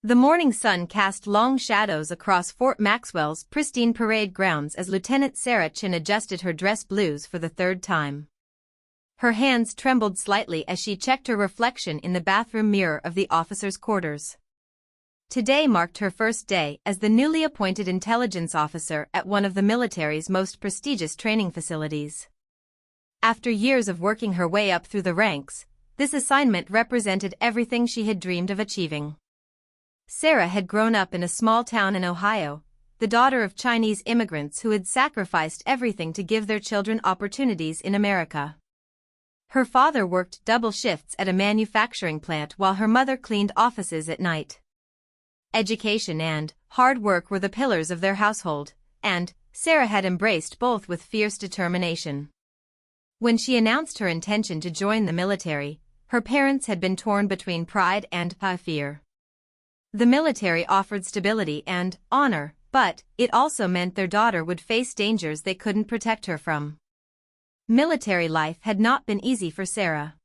The morning sun cast long shadows across Fort Maxwell's pristine parade grounds as Lieutenant Sarah Chin adjusted her dress blues for the third time. Her hands trembled slightly as she checked her reflection in the bathroom mirror of the officers' quarters. Today marked her first day as the newly appointed intelligence officer at one of the military's most prestigious training facilities. After years of working her way up through the ranks, this assignment represented everything she had dreamed of achieving. Sarah had grown up in a small town in Ohio, the daughter of Chinese immigrants who had sacrificed everything to give their children opportunities in America. Her father worked double shifts at a manufacturing plant while her mother cleaned offices at night. Education and hard work were the pillars of their household, and Sarah had embraced both with fierce determination. When she announced her intention to join the military, her parents had been torn between pride and fear. The military offered stability and honor, but it also meant their daughter would face dangers they couldn't protect her from. Military life had not been easy for Sarah.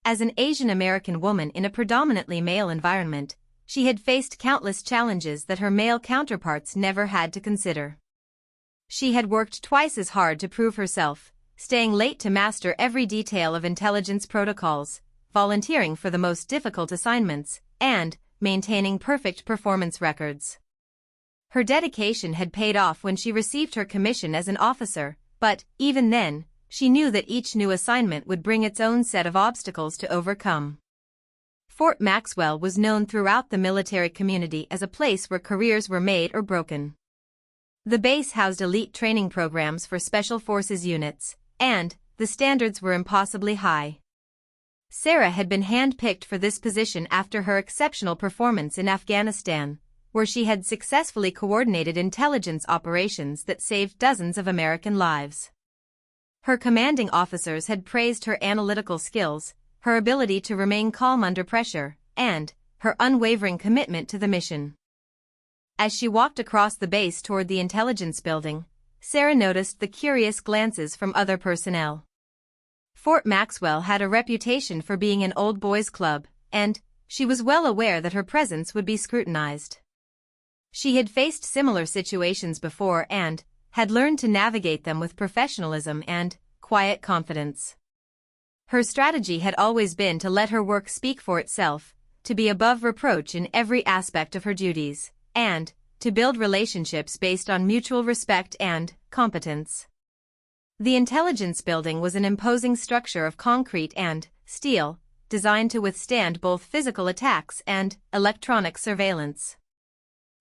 As an Asian American woman in a predominantly male environment, she had faced countless challenges that her male counterparts never had to consider. She had worked twice as hard to prove herself, staying late to master every detail of intelligence protocols, volunteering for the most difficult assignments, and maintaining perfect performance records. Her dedication had paid off when she received her commission as an officer, but, even then, she knew that each new assignment would bring its own set of obstacles to overcome. Fort Maxwell was known throughout the military community as a place where careers were made or broken. The base housed elite training programs for special forces units, and the standards were impossibly high. Sarah had been hand-picked for this position after her exceptional performance in Afghanistan, where she had successfully coordinated intelligence operations that saved dozens of American lives. Her commanding officers had praised her analytical skills, her ability to remain calm under pressure, and her unwavering commitment to the mission. As she walked across the base toward the intelligence building, Sarah noticed the curious glances from other personnel. Fort Maxwell had a reputation for being an old boys' club, and she was well aware that her presence would be scrutinized. She had faced similar situations before and had learned to navigate them with professionalism and quiet confidence. Her strategy had always been to let her work speak for itself, to be above reproach in every aspect of her duties, and to build relationships based on mutual respect and competence. The intelligence building was an imposing structure of concrete and steel, designed to withstand both physical attacks and electronic surveillance.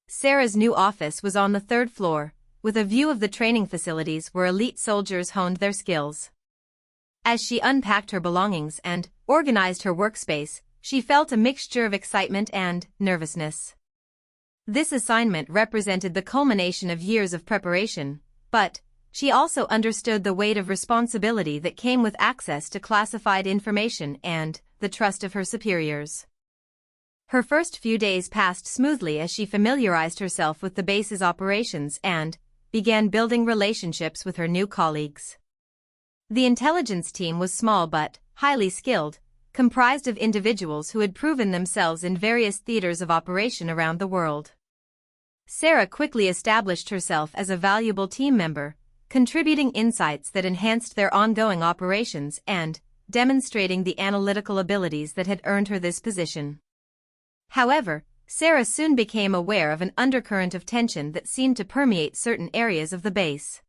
Sarah's new office was on the third floor, with a view of the training facilities where elite soldiers honed their skills. As she unpacked her belongings and organized her workspace, she felt a mixture of excitement and nervousness. This assignment represented the culmination of years of preparation, but she also understood the weight of responsibility that came with access to classified information and the trust of her superiors. Her first few days passed smoothly as she familiarized herself with the base's operations and began building relationships with her new colleagues. The intelligence team was small but highly skilled, comprised of individuals who had proven themselves in various theaters of operation around the world. Sarah quickly established herself as a valuable team member, contributing insights that enhanced their ongoing operations and demonstrating the analytical abilities that had earned her this position. However, Sarah soon became aware of an undercurrent of tension that seemed to permeate certain areas of the base.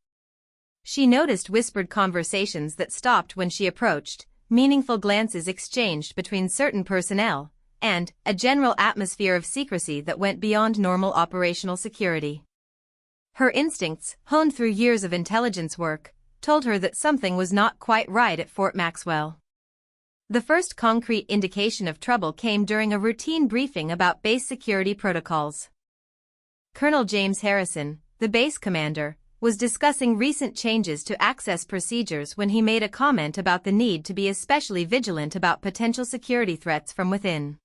She noticed whispered conversations that stopped when she approached, meaningful glances exchanged between certain personnel, and a general atmosphere of secrecy that went beyond normal operational security. Her instincts, honed through years of intelligence work, told her that something was not quite right at Fort Maxwell. The first concrete indication of trouble came during a routine briefing about base security protocols. Colonel James Harrison, the base commander, was discussing recent changes to access procedures when he made a comment about the need to be especially vigilant about potential security threats from within.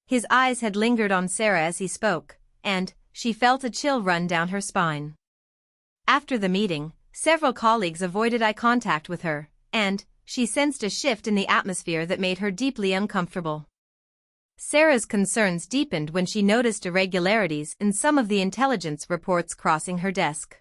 His eyes had lingered on Sarah as he spoke, and she felt a chill run down her spine. After the meeting, several colleagues avoided eye contact with her, and she sensed a shift in the atmosphere that made her deeply uncomfortable. Sarah's concerns deepened when she noticed irregularities in some of the intelligence reports crossing her desk.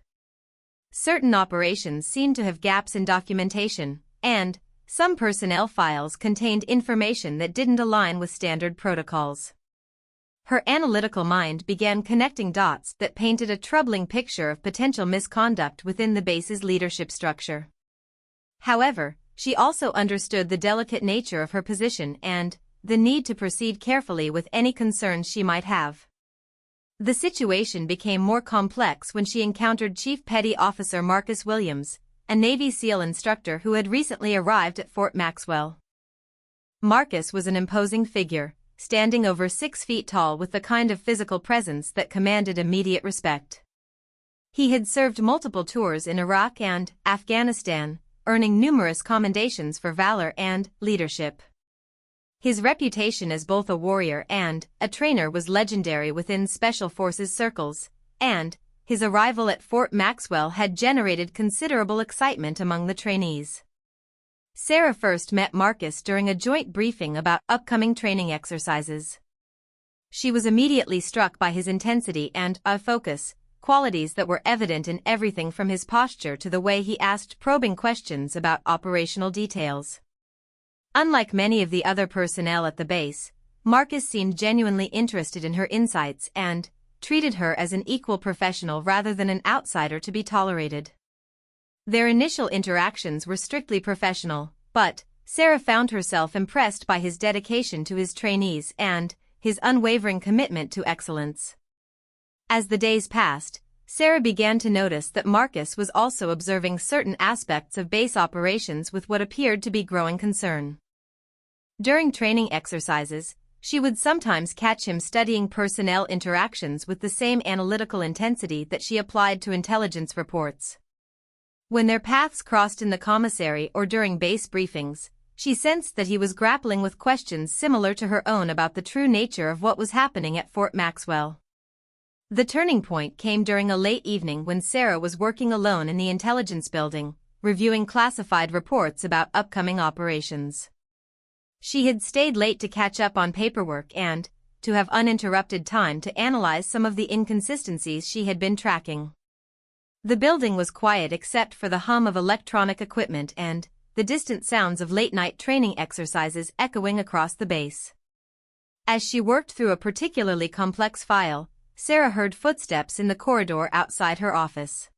Certain operations seemed to have gaps in documentation, and some personnel files contained information that didn't align with standard protocols. Her analytical mind began connecting dots that painted a troubling picture of potential misconduct within the base's leadership structure. However, she also understood the delicate nature of her position and the need to proceed carefully with any concerns she might have. The situation became more complex when she encountered Chief Petty Officer Marcus Williams, a Navy SEAL instructor who had recently arrived at Fort Maxwell. Marcus was an imposing figure, standing over 6 feet tall with the kind of physical presence that commanded immediate respect. He had served multiple tours in Iraq and Afghanistan, earning numerous commendations for valor and leadership. His reputation as both a warrior and a trainer was legendary within Special Forces circles, and his arrival at Fort Maxwell had generated considerable excitement among the trainees. Sarah first met Marcus during a joint briefing about upcoming training exercises. She was immediately struck by his intensity and focus, qualities that were evident in everything from his posture to the way he asked probing questions about operational details. Unlike many of the other personnel at the base, Marcus seemed genuinely interested in her insights and treated her as an equal professional rather than an outsider to be tolerated. Their initial interactions were strictly professional, but Sarah found herself impressed by his dedication to his trainees and his unwavering commitment to excellence. As the days passed, Sarah began to notice that Marcus was also observing certain aspects of base operations with what appeared to be growing concern. During training exercises, she would sometimes catch him studying personnel interactions with the same analytical intensity that she applied to intelligence reports. When their paths crossed in the commissary or during base briefings, she sensed that he was grappling with questions similar to her own about the true nature of what was happening at Fort Maxwell. The turning point came during a late evening when Sarah was working alone in the intelligence building, reviewing classified reports about upcoming operations. She had stayed late to catch up on paperwork and to have uninterrupted time to analyze some of the inconsistencies she had been tracking. The building was quiet except for the hum of electronic equipment and the distant sounds of late-night training exercises echoing across the base. As she worked through a particularly complex file, Sarah heard footsteps in the corridor outside her office.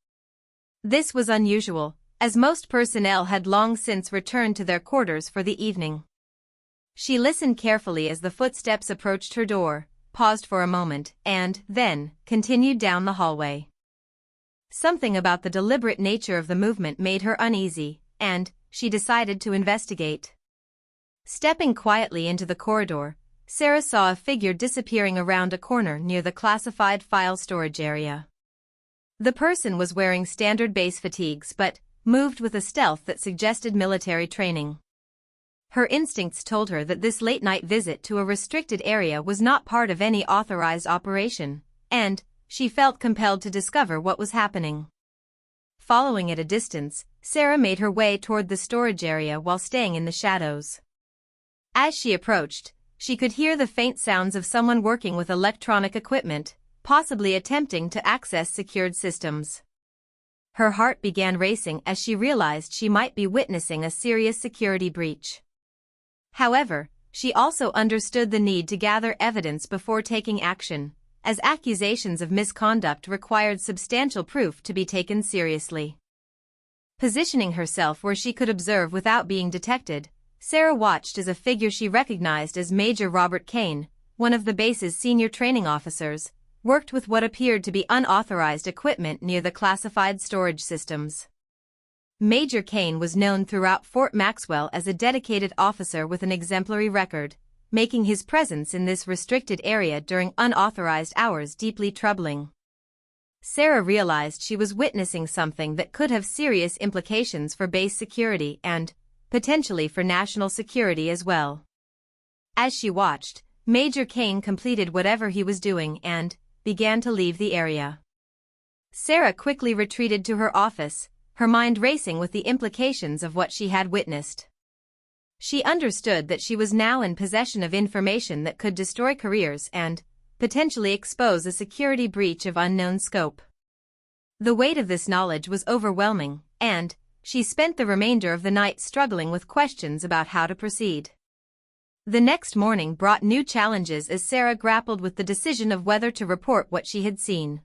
This was unusual, as most personnel had long since returned to their quarters for the evening. She listened carefully as the footsteps approached her door, paused for a moment, and then continued down the hallway. Something about the deliberate nature of the movement made her uneasy, and she decided to investigate. Stepping quietly into the corridor, Sarah saw a figure disappearing around a corner near the classified file storage area. The person was wearing standard base fatigues but moved with a stealth that suggested military training. Her instincts told her that this late-night visit to a restricted area was not part of any authorized operation, and she felt compelled to discover what was happening. Following at a distance, Sarah made her way toward the storage area while staying in the shadows. As she approached, she could hear the faint sounds of someone working with electronic equipment, possibly attempting to access secured systems. Her heart began racing as she realized she might be witnessing a serious security breach. However, she also understood the need to gather evidence before taking action, as accusations of misconduct required substantial proof to be taken seriously. Positioning herself where she could observe without being detected, Sarah watched as a figure she recognized as Major Robert Kane, one of the base's senior training officers, worked with what appeared to be unauthorized equipment near the classified storage systems. Major Kane was known throughout Fort Maxwell as a dedicated officer with an exemplary record, making his presence in this restricted area during unauthorized hours deeply troubling. Sarah realized she was witnessing something that could have serious implications for base security and, potentially for national security as well. As she watched, Major Kane completed whatever he was doing and began to leave the area. Sarah quickly retreated to her office, her mind racing with the implications of what she had witnessed. She understood that she was now in possession of information that could destroy careers and potentially expose a security breach of unknown scope. The weight of this knowledge was overwhelming, and she spent the remainder of the night struggling with questions about how to proceed. The next morning brought new challenges as Sarah grappled with the decision of whether to report what she had seen.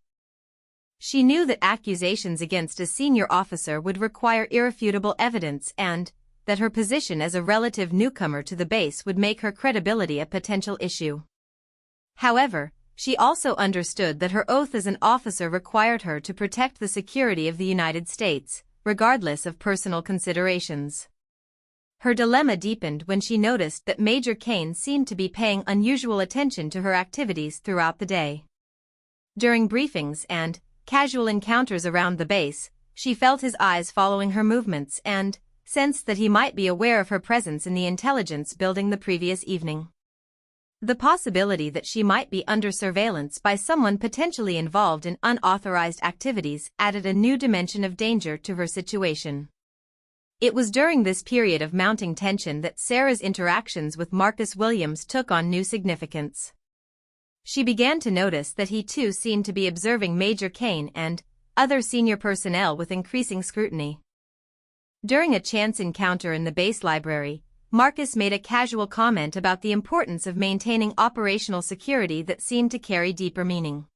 She knew that accusations against a senior officer would require irrefutable evidence and that her position as a relative newcomer to the base would make her credibility a potential issue. However, she also understood that her oath as an officer required her to protect the security of the United States, regardless of personal considerations. Her dilemma deepened when she noticed that Major Kane seemed to be paying unusual attention to her activities throughout the day. During briefings and casual encounters around the base, she felt his eyes following her movements and sensed that he might be aware of her presence in the intelligence building the previous evening. The possibility that she might be under surveillance by someone potentially involved in unauthorized activities added a new dimension of danger to her situation. It was during this period of mounting tension that Sarah's interactions with Marcus Williams took on new significance. She began to notice that he too seemed to be observing Major Kane and other senior personnel with increasing scrutiny. During a chance encounter in the base library, Marcus made a casual comment about the importance of maintaining operational security that seemed to carry deeper meaning.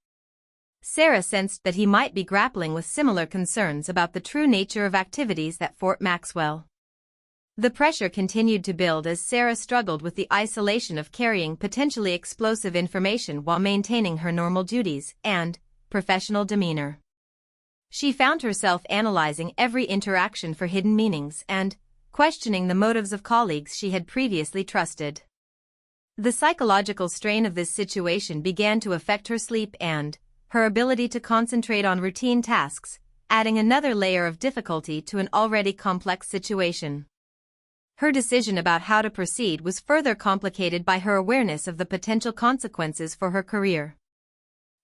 Sarah sensed that he might be grappling with similar concerns about the true nature of activities at Fort Maxwell. The pressure continued to build as Sarah struggled with the isolation of carrying potentially explosive information while maintaining her normal duties and professional demeanor. She found herself analyzing every interaction for hidden meanings and questioning the motives of colleagues she had previously trusted. The psychological strain of this situation began to affect her sleep and her ability to concentrate on routine tasks, adding another layer of difficulty to an already complex situation. Her decision about how to proceed was further complicated by her awareness of the potential consequences for her career.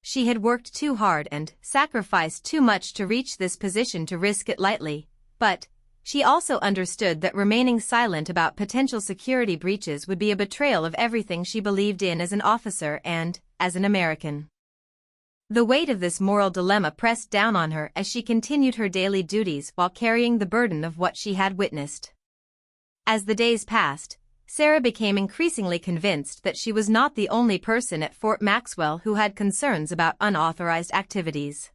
She had worked too hard and sacrificed too much to reach this position to risk it lightly, but she also understood that remaining silent about potential security breaches would be a betrayal of everything she believed in as an officer and as an American. The weight of this moral dilemma pressed down on her as she continued her daily duties while carrying the burden of what she had witnessed. As the days passed, Sarah became increasingly convinced that she was not the only person at Fort Maxwell who had concerns about unauthorized activities.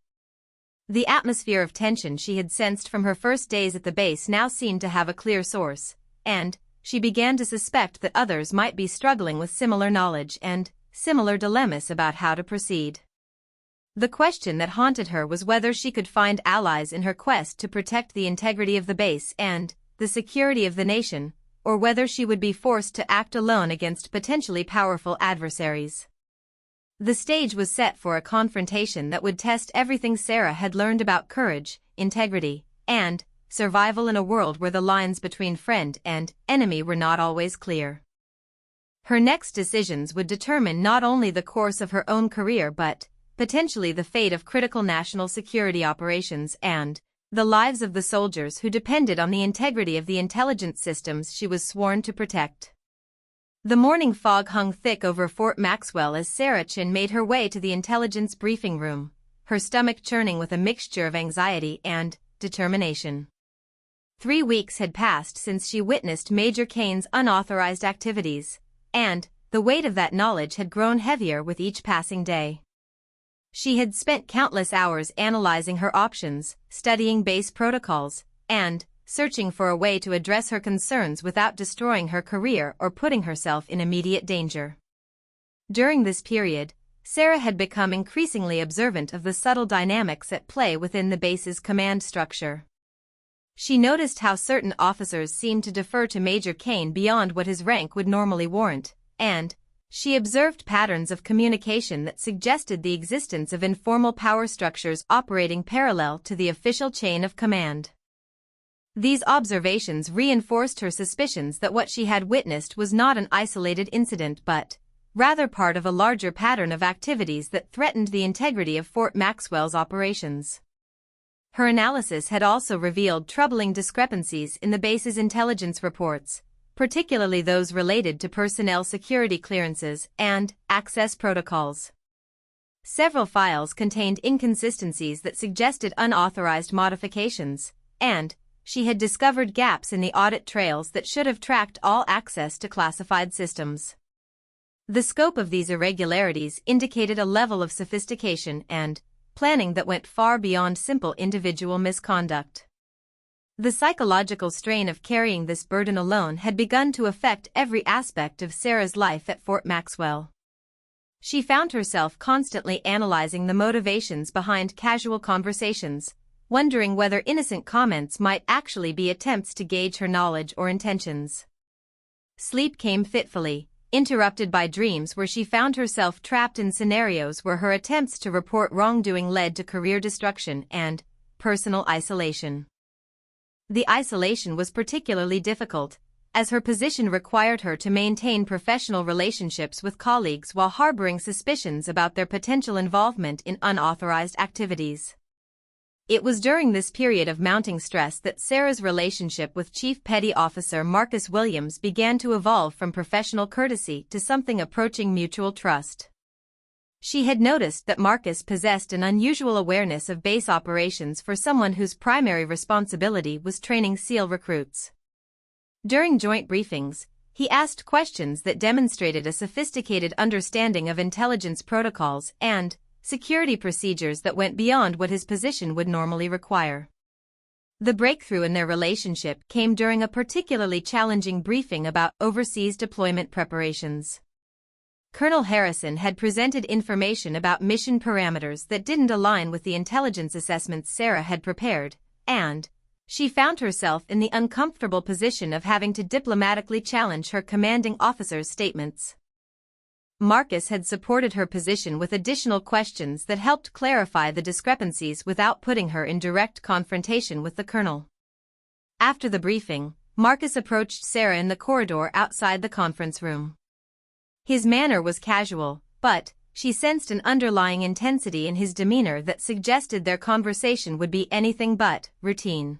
The atmosphere of tension she had sensed from her first days at the base now seemed to have a clear source, and she began to suspect that others might be struggling with similar knowledge and similar dilemmas about how to proceed. The question that haunted her was whether she could find allies in her quest to protect the integrity of the base and the security of the nation, or whether she would be forced to act alone against potentially powerful adversaries. The stage was set for a confrontation that would test everything Sarah had learned about courage, integrity, and survival in a world where the lines between friend and enemy were not always clear. Her next decisions would determine not only the course of her own career but potentially the fate of critical national security operations and the lives of the soldiers who depended on the integrity of the intelligence systems she was sworn to protect. The morning fog hung thick over Fort Maxwell as Sarah Chin made her way to the intelligence briefing room, her stomach churning with a mixture of anxiety and determination. 3 weeks had passed since she witnessed Major Kane's unauthorized activities, and the weight of that knowledge had grown heavier with each passing day. She had spent countless hours analyzing her options, studying base protocols, and searching for a way to address her concerns without destroying her career or putting herself in immediate danger. During this period, Sarah had become increasingly observant of the subtle dynamics at play within the base's command structure. She noticed how certain officers seemed to defer to Major Kane beyond what his rank would normally warrant, and she observed patterns of communication that suggested the existence of informal power structures operating parallel to the official chain of command. These observations reinforced her suspicions that what she had witnessed was not an isolated incident but rather part of a larger pattern of activities that threatened the integrity of Fort Maxwell's operations. Her analysis had also revealed troubling discrepancies in the base's intelligence reports, particularly those related to personnel security clearances and access protocols. Several files contained inconsistencies that suggested unauthorized modifications, and she had discovered gaps in the audit trails that should have tracked all access to classified systems. The scope of these irregularities indicated a level of sophistication and planning that went far beyond simple individual misconduct. The psychological strain of carrying this burden alone had begun to affect every aspect of Sarah's life at Fort Maxwell. She found herself constantly analyzing the motivations behind casual conversations, wondering whether innocent comments might actually be attempts to gauge her knowledge or intentions. Sleep came fitfully, interrupted by dreams where she found herself trapped in scenarios where her attempts to report wrongdoing led to career destruction and personal isolation. The isolation was particularly difficult, as her position required her to maintain professional relationships with colleagues while harboring suspicions about their potential involvement in unauthorized activities. It was during this period of mounting stress that Sarah's relationship with Chief Petty Officer Marcus Williams began to evolve from professional courtesy to something approaching mutual trust. She had noticed that Marcus possessed an unusual awareness of base operations for someone whose primary responsibility was training SEAL recruits. During joint briefings, he asked questions that demonstrated a sophisticated understanding of intelligence protocols and security procedures that went beyond what his position would normally require. The breakthrough in their relationship came during a particularly challenging briefing about overseas deployment preparations. Colonel Harrison had presented information about mission parameters that didn't align with the intelligence assessments Sarah had prepared, and she found herself in the uncomfortable position of having to diplomatically challenge her commanding officer's statements. Marcus had supported her position with additional questions that helped clarify the discrepancies without putting her in direct confrontation with the colonel. After the briefing, Marcus approached Sarah in the corridor outside the conference room. His manner was casual, but she sensed an underlying intensity in his demeanor that suggested their conversation would be anything but routine.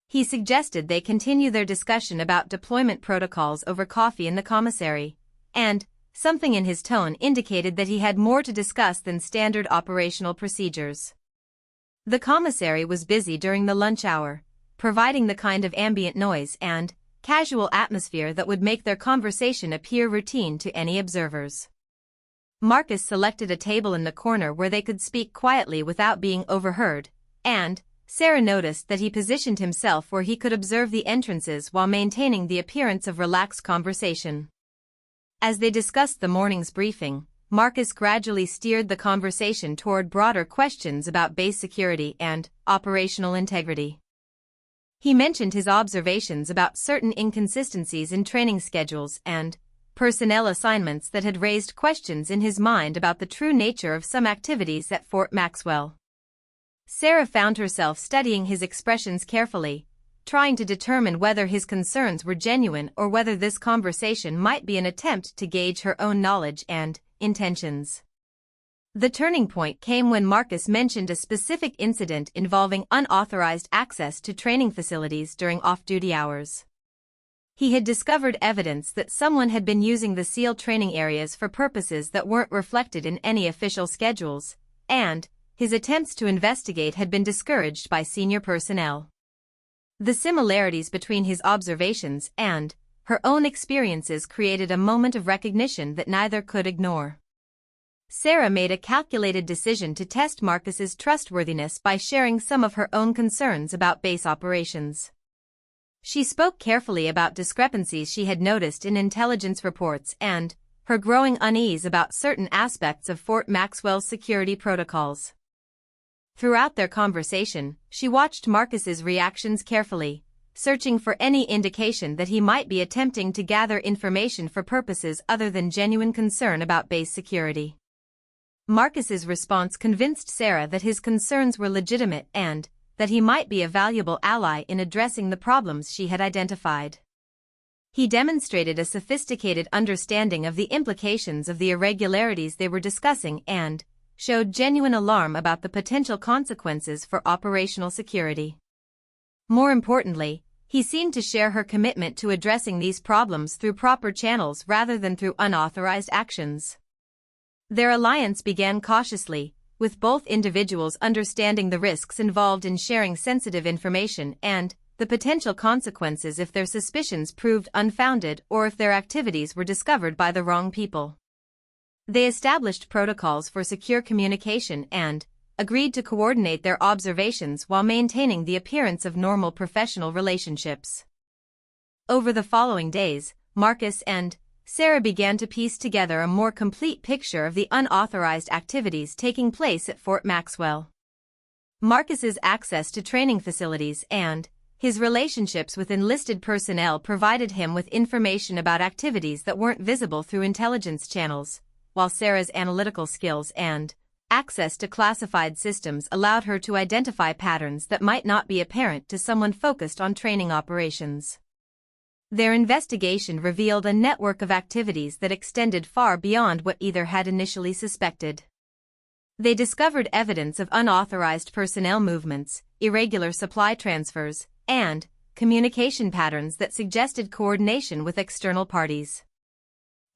He suggested they continue their discussion about deployment protocols over coffee in the commissary, and something in his tone indicated that he had more to discuss than standard operational procedures. The commissary was busy during the lunch hour, providing the kind of ambient noise and casual atmosphere that would make their conversation appear routine to any observers. Marcus selected a table in the corner where they could speak quietly without being overheard, and Sarah noticed that he positioned himself where he could observe the entrances while maintaining the appearance of relaxed conversation. As they discussed the morning's briefing, Marcus gradually steered the conversation toward broader questions about base security and operational integrity. He mentioned his observations about certain inconsistencies in training schedules and personnel assignments that had raised questions in his mind about the true nature of some activities at Fort Maxwell. Sarah found herself studying his expressions carefully, trying to determine whether his concerns were genuine or whether this conversation might be an attempt to gauge her own knowledge and intentions. The turning point came when Marcus mentioned a specific incident involving unauthorized access to training facilities during off-duty hours. He had discovered evidence that someone had been using the SEAL training areas for purposes that weren't reflected in any official schedules, and his attempts to investigate had been discouraged by senior personnel. The similarities between his observations and her own experiences created a moment of recognition that neither could ignore. Sarah made a calculated decision to test Marcus's trustworthiness by sharing some of her own concerns about base operations. She spoke carefully about discrepancies she had noticed in intelligence reports and her growing unease about certain aspects of Fort Maxwell's security protocols. Throughout their conversation, she watched Marcus's reactions carefully, searching for any indication that he might be attempting to gather information for purposes other than genuine concern about base security. Marcus's response convinced Sarah that his concerns were legitimate and that he might be a valuable ally in addressing the problems she had identified. He demonstrated a sophisticated understanding of the implications of the irregularities they were discussing and showed genuine alarm about the potential consequences for operational security. More importantly, he seemed to share her commitment to addressing these problems through proper channels rather than through unauthorized actions. Their alliance began cautiously, with both individuals understanding the risks involved in sharing sensitive information and the potential consequences if their suspicions proved unfounded or if their activities were discovered by the wrong people. They established protocols for secure communication and agreed to coordinate their observations while maintaining the appearance of normal professional relationships. Over the following days, Marcus and Sarah began to piece together a more complete picture of the unauthorized activities taking place at Fort Maxwell. Marcus's access to training facilities and his relationships with enlisted personnel provided him with information about activities that weren't visible through intelligence channels, while Sarah's analytical skills and access to classified systems allowed her to identify patterns that might not be apparent to someone focused on training operations. Their investigation revealed a network of activities that extended far beyond what either had initially suspected. They discovered evidence of unauthorized personnel movements, irregular supply transfers, and communication patterns that suggested coordination with external parties.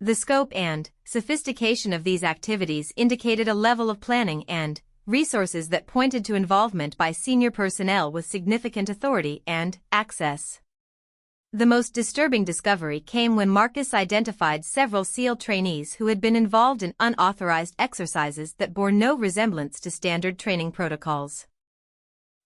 The scope and sophistication of these activities indicated a level of planning and resources that pointed to involvement by senior personnel with significant authority and access. The most disturbing discovery came when Marcus identified several SEAL trainees who had been involved in unauthorized exercises that bore no resemblance to standard training protocols.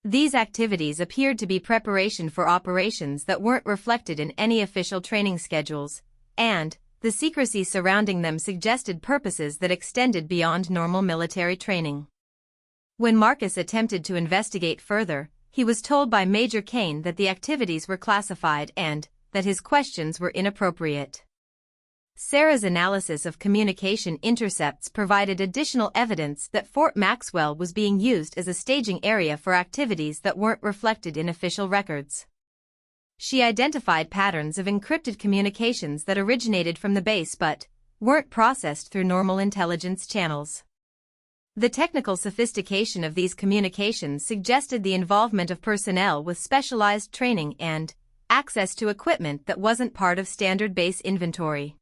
These activities appeared to be preparation for operations that weren't reflected in any official training schedules, and the secrecy surrounding them suggested purposes that extended beyond normal military training. When Marcus attempted to investigate further, he was told by Major Kane that the activities were classified and that his questions were inappropriate. Sarah's analysis of communication intercepts provided additional evidence that Fort Maxwell was being used as a staging area for activities that weren't reflected in official records. She identified patterns of encrypted communications that originated from the base but weren't processed through normal intelligence channels. The technical sophistication of these communications suggested the involvement of personnel with specialized training and access to equipment that wasn't part of standard base inventory.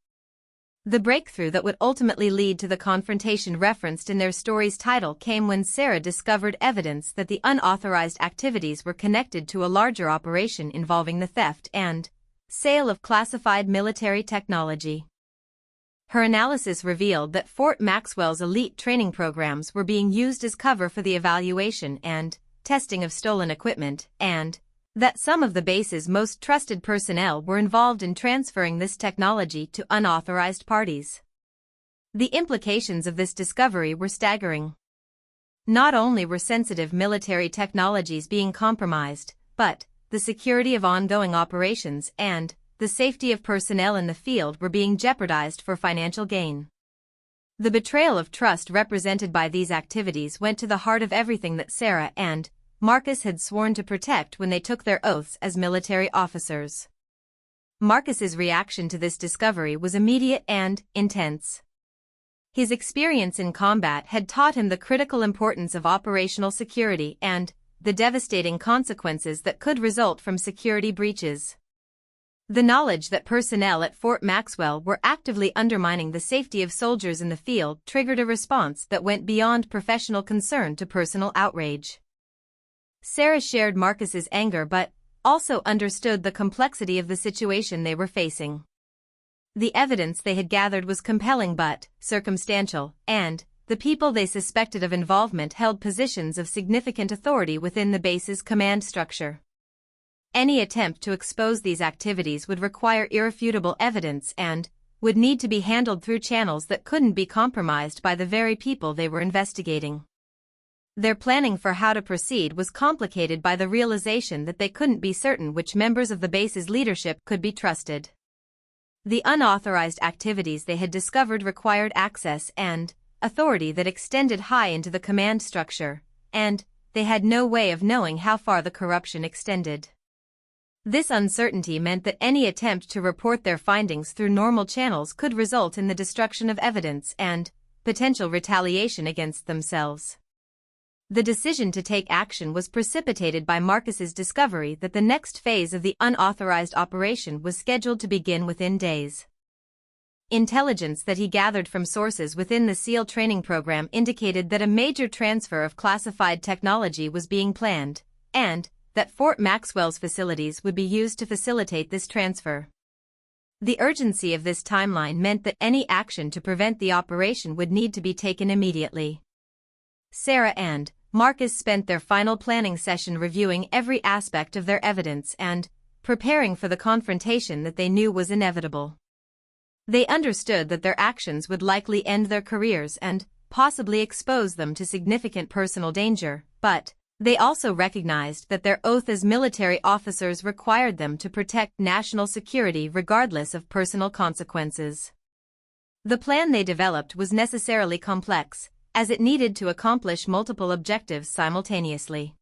The breakthrough that would ultimately lead to the confrontation referenced in their story's title came when Sarah discovered evidence that the unauthorized activities were connected to a larger operation involving the theft and sale of classified military technology. Her analysis revealed that Fort Maxwell's elite training programs were being used as cover for the evaluation and testing of stolen equipment, and that some of the base's most trusted personnel were involved in transferring this technology to unauthorized parties. The implications of this discovery were staggering. Not only were sensitive military technologies being compromised, but the security of ongoing operations and the safety of personnel in the field were being jeopardized for financial gain. The betrayal of trust represented by these activities went to the heart of everything that Sarah and Marcus had sworn to protect when they took their oaths as military officers. Marcus's reaction to this discovery was immediate and intense. His experience in combat had taught him the critical importance of operational security and the devastating consequences that could result from security breaches. The knowledge that personnel at Fort Maxwell were actively undermining the safety of soldiers in the field triggered a response that went beyond professional concern to personal outrage. Sarah shared Marcus's anger but also understood the complexity of the situation they were facing. The evidence they had gathered was compelling but circumstantial, and the people they suspected of involvement held positions of significant authority within the base's command structure. Any attempt to expose these activities would require irrefutable evidence and would need to be handled through channels that couldn't be compromised by the very people they were investigating. Their planning for how to proceed was complicated by the realization that they couldn't be certain which members of the base's leadership could be trusted. The unauthorized activities they had discovered required access and authority that extended high into the command structure, and they had no way of knowing how far the corruption extended. This uncertainty meant that any attempt to report their findings through normal channels could result in the destruction of evidence and potential retaliation against themselves. The decision to take action was precipitated by Marcus's discovery that the next phase of the unauthorized operation was scheduled to begin within days. Intelligence that he gathered from sources within the SEAL training program indicated that a major transfer of classified technology was being planned, and that Fort Maxwell's facilities would be used to facilitate this transfer. The urgency of this timeline meant that any action to prevent the operation would need to be taken immediately. Sarah and Marcus spent their final planning session reviewing every aspect of their evidence and preparing for the confrontation that they knew was inevitable. They understood that their actions would likely end their careers and possibly expose them to significant personal danger, but they also recognized that their oath as military officers required them to protect national security regardless of personal consequences. The plan they developed was necessarily complex, as it needed to accomplish multiple objectives simultaneously.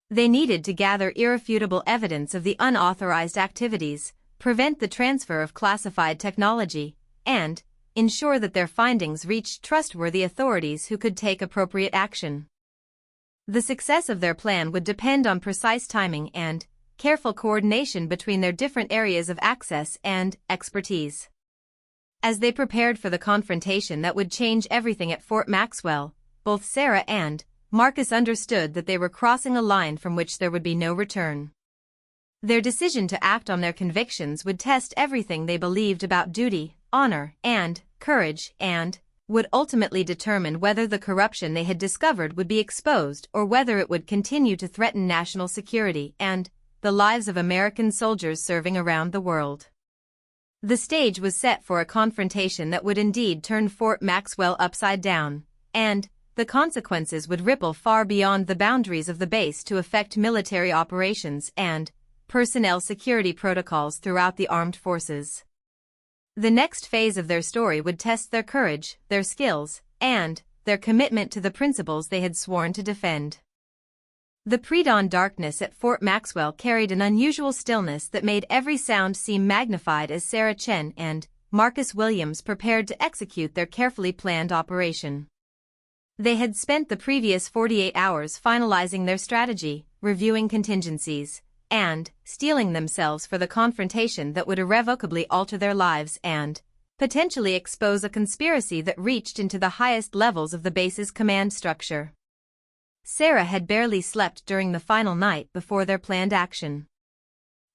They needed to gather irrefutable evidence of the unauthorized activities, prevent the transfer of classified technology, and ensure that their findings reached trustworthy authorities who could take appropriate action. The success of their plan would depend on precise timing and careful coordination between their different areas of access and expertise. As they prepared for the confrontation that would change everything at Fort Maxwell, both Sarah and Marcus understood that they were crossing a line from which there would be no return. Their decision to act on their convictions would test everything they believed about duty, honor, and courage, and would ultimately determine whether the corruption they had discovered would be exposed or whether it would continue to threaten national security and the lives of American soldiers serving around the world. The stage was set for a confrontation that would indeed turn Fort Maxwell upside down, and the consequences would ripple far beyond the boundaries of the base to affect military operations and personnel security protocols throughout the armed forces. The next phase of their story would test their courage, their skills, and their commitment to the principles they had sworn to defend. The pre-dawn darkness at Fort Maxwell carried an unusual stillness that made every sound seem magnified as Sarah Chen and Marcus Williams prepared to execute their carefully planned operation. They had spent the previous 48 hours finalizing their strategy, reviewing contingencies, and steeling themselves for the confrontation that would irrevocably alter their lives and potentially expose a conspiracy that reached into the highest levels of the base's command structure. Sarah had barely slept during the final night before their planned action.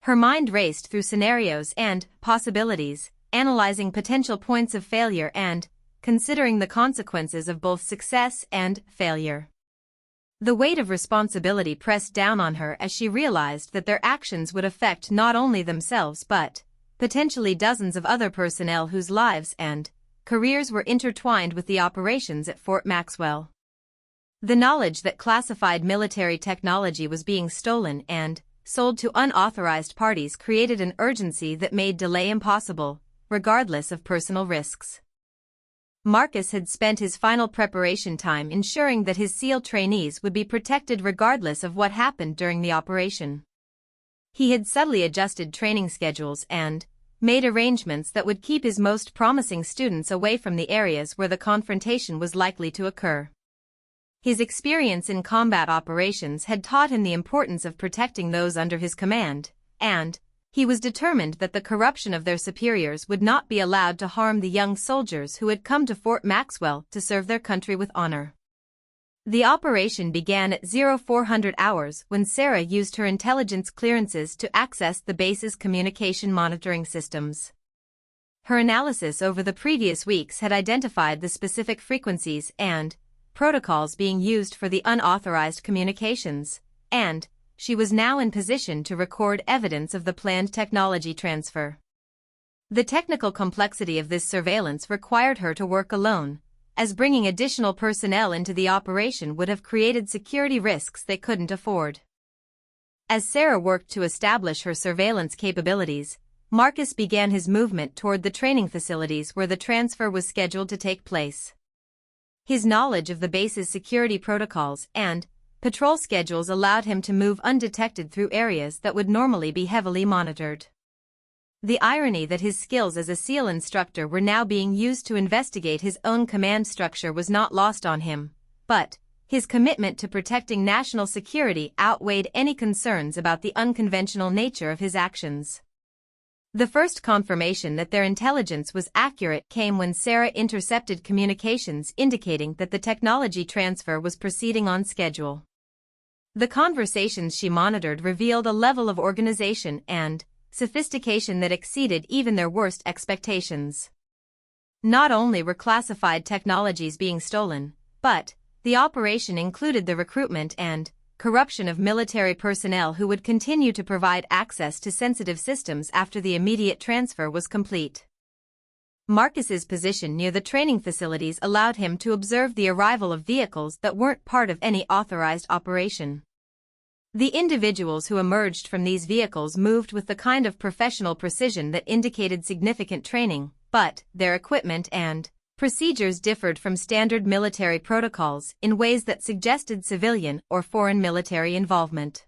Her mind raced through scenarios and possibilities, analyzing potential points of failure and considering the consequences of both success and failure. The weight of responsibility pressed down on her as she realized that their actions would affect not only themselves but potentially dozens of other personnel whose lives and careers were intertwined with the operations at Fort Maxwell. The knowledge that classified military technology was being stolen and sold to unauthorized parties created an urgency that made delay impossible, regardless of personal risks. Marcus had spent his final preparation time ensuring that his SEAL trainees would be protected regardless of what happened during the operation. He had subtly adjusted training schedules and made arrangements that would keep his most promising students away from the areas where the confrontation was likely to occur. His experience in combat operations had taught him the importance of protecting those under his command, and he was determined that the corruption of their superiors would not be allowed to harm the young soldiers who had come to Fort Maxwell to serve their country with honor. The operation began at 0400 hours when Sarah used her intelligence clearances to access the base's communication monitoring systems. Her analysis over the previous weeks had identified the specific frequencies and protocols being used for the unauthorized communications, and she was now in position to record evidence of the planned technology transfer. The technical complexity of this surveillance required her to work alone, as bringing additional personnel into the operation would have created security risks they couldn't afford. As Sarah worked to establish her surveillance capabilities, Marcus began his movement toward the training facilities where the transfer was scheduled to take place. His knowledge of the base's security protocols and patrol schedules allowed him to move undetected through areas that would normally be heavily monitored. The irony that his skills as a SEAL instructor were now being used to investigate his own command structure was not lost on him, but His commitment to protecting national security outweighed any concerns about the unconventional nature of his actions. The first confirmation that their intelligence was accurate came when Sarah intercepted communications indicating that the technology transfer was proceeding on schedule. The conversations she monitored revealed a level of organization and sophistication that exceeded even their worst expectations. Not only were classified technologies being stolen, but the operation included the recruitment and corruption of military personnel who would continue to provide access to sensitive systems after the immediate transfer was complete. Marcus's position near the training facilities allowed him to observe the arrival of vehicles that weren't part of any authorized operation. The individuals who emerged from these vehicles moved with the kind of professional precision that indicated significant training, but their equipment and procedures differed from standard military protocols in ways that suggested civilian or foreign military involvement.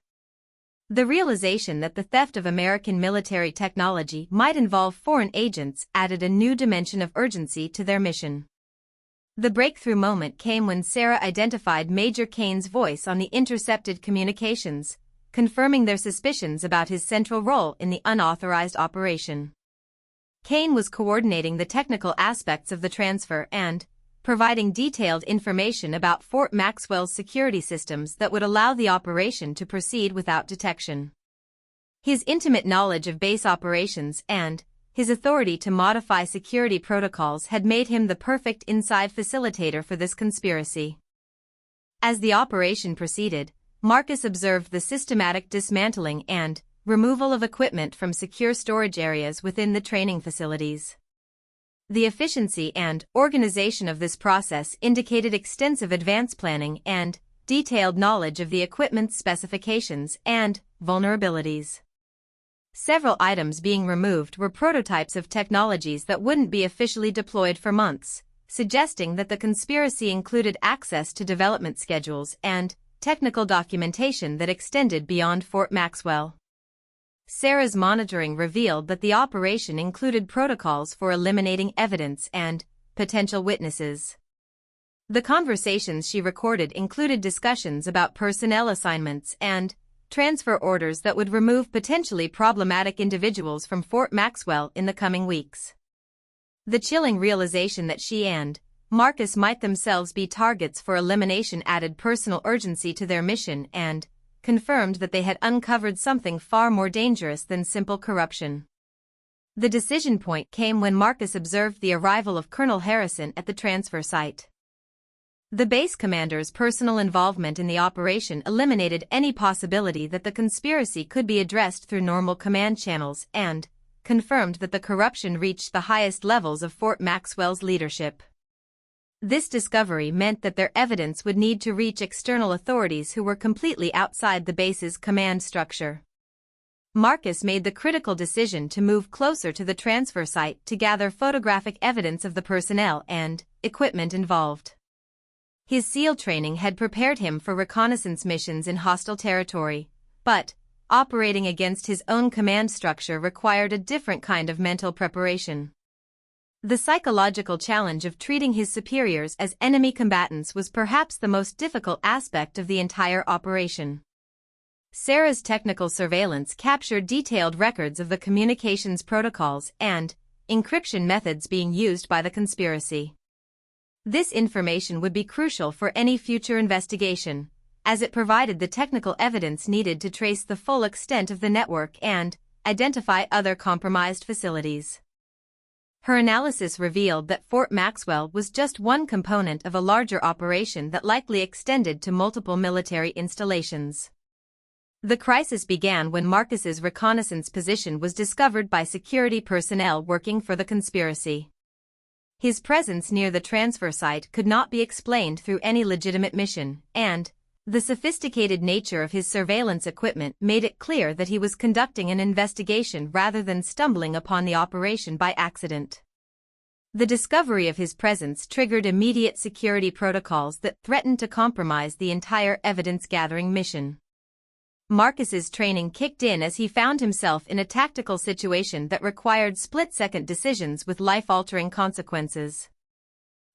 The realization that the theft of American military technology might involve foreign agents added a new dimension of urgency to their mission. The breakthrough moment came when Sarah identified Major Kane's voice on the intercepted communications, confirming their suspicions about his central role in the unauthorized operation. Kane was coordinating the technical aspects of the transfer and providing detailed information about Fort Maxwell's security systems that would allow the operation to proceed without detection. His intimate knowledge of base operations and his authority to modify security protocols had made him the perfect inside facilitator for this conspiracy. As the operation proceeded, Marcus observed the systematic dismantling and removal of equipment from secure storage areas within the training facilities. The efficiency and organization of this process indicated extensive advance planning and detailed knowledge of the equipment's specifications and vulnerabilities. Several items being removed were prototypes of technologies that wouldn't be officially deployed for months, suggesting that the conspiracy included access to development schedules and technical documentation that extended beyond Fort Maxwell. Sarah's monitoring revealed that the operation included protocols for eliminating evidence and potential witnesses. The conversations she recorded included discussions about personnel assignments and transfer orders that would remove potentially problematic individuals from Fort Maxwell in the coming weeks. The chilling realization that she and Marcus might themselves be targets for elimination added personal urgency to their mission and confirmed that they had uncovered something far more dangerous than simple corruption. The decision point came when Marcus observed the arrival of Colonel Harrison at the transfer site. The base commander's personal involvement in the operation eliminated any possibility that the conspiracy could be addressed through normal command channels and confirmed that the corruption reached the highest levels of Fort Maxwell's leadership. This discovery meant that their evidence would need to reach external authorities who were completely outside the base's command structure. Marcus made the critical decision to move closer to the transfer site to gather photographic evidence of the personnel and equipment involved. His SEAL training had prepared him for reconnaissance missions in hostile territory, but operating against his own command structure required a different kind of mental preparation. The psychological challenge of treating his superiors as enemy combatants was perhaps the most difficult aspect of the entire operation. Sarah's technical surveillance captured detailed records of the communications protocols and encryption methods being used by the conspiracy. This information would be crucial for any future investigation, as it provided the technical evidence needed to trace the full extent of the network and identify other compromised facilities. Her analysis revealed that Fort Maxwell was just one component of a larger operation that likely extended to multiple military installations. The crisis began when Marcus's reconnaissance position was discovered by security personnel working for the conspiracy. His presence near the transfer site could not be explained through any legitimate mission, and the sophisticated nature of his surveillance equipment made it clear that he was conducting an investigation rather than stumbling upon the operation by accident. The discovery of his presence triggered immediate security protocols that threatened to compromise the entire evidence-gathering mission. Marcus's training kicked in as he found himself in a tactical situation that required split-second decisions with life-altering consequences.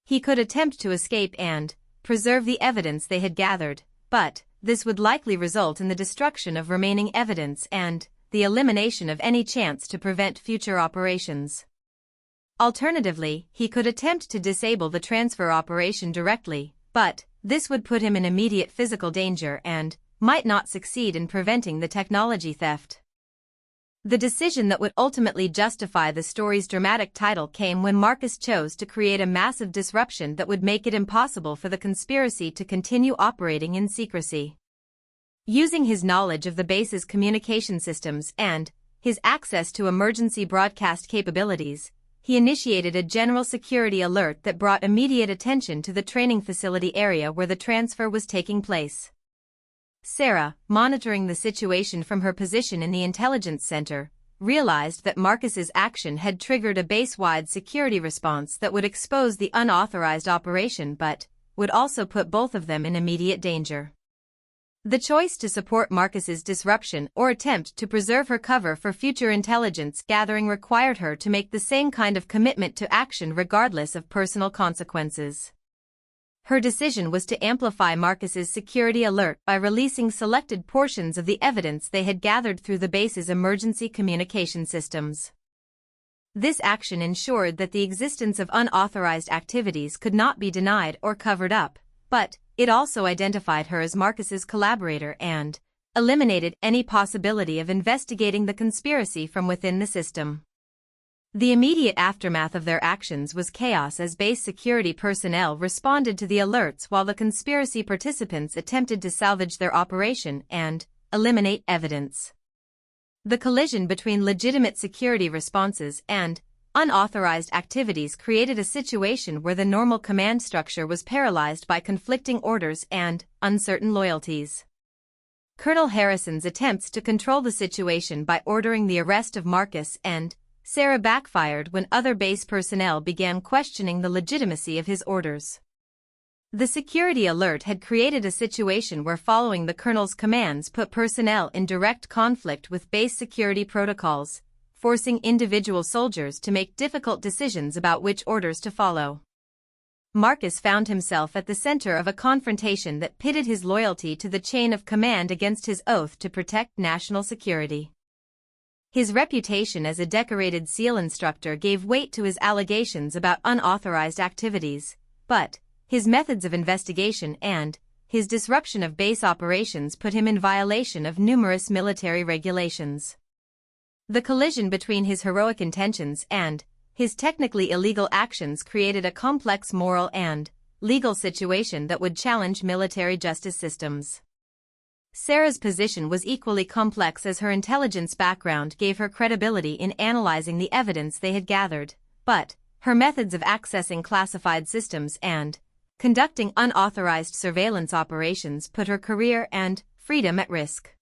He could attempt to escape and preserve the evidence they had gathered, but this would likely result in the destruction of remaining evidence and the elimination of any chance to prevent future operations. Alternatively, he could attempt to disable the transfer operation directly, but this would put him in immediate physical danger and might not succeed in preventing the technology theft. The decision that would ultimately justify the story's dramatic title came when Marcus chose to create a massive disruption that would make it impossible for the conspiracy to continue operating in secrecy. Using his knowledge of the base's communication systems and his access to emergency broadcast capabilities, he initiated a general security alert that brought immediate attention to the training facility area where the transfer was taking place. Sarah, monitoring the situation from her position in the intelligence center, realized that Marcus's action had triggered a base-wide security response that would expose the unauthorized operation but would also put both of them in immediate danger. The choice to support Marcus's disruption or attempt to preserve her cover for future intelligence gathering required her to make the same kind of commitment to action regardless of personal consequences. Her decision was to amplify Marcus's security alert by releasing selected portions of the evidence they had gathered through the base's emergency communication systems. This action ensured that the existence of unauthorized activities could not be denied or covered up, but it also identified her as Marcus's collaborator and eliminated any possibility of investigating the conspiracy from within the system. The immediate aftermath of their actions was chaos as base security personnel responded to the alerts while the conspiracy participants attempted to salvage their operation and eliminate evidence. The collision between legitimate security responses and unauthorized activities created a situation where the normal command structure was paralyzed by conflicting orders and uncertain loyalties. Colonel Harrison's attempts to control the situation by ordering the arrest of Marcus and Sarah backfired when other base personnel began questioning the legitimacy of his orders. The security alert had created a situation where following the colonel's commands put personnel in direct conflict with base security protocols, forcing individual soldiers to make difficult decisions about which orders to follow. Marcus found himself at the center of a confrontation that pitted his loyalty to the chain of command against his oath to protect national security. His reputation as a decorated SEAL instructor gave weight to his allegations about unauthorized activities, but his methods of investigation and his disruption of base operations put him in violation of numerous military regulations. The collision between his heroic intentions and his technically illegal actions created a complex moral and legal situation that would challenge military justice systems. Sarah's position was equally complex as her intelligence background gave her credibility in analyzing the evidence they had gathered, but her methods of accessing classified systems and conducting unauthorized surveillance operations put her career and freedom at risk.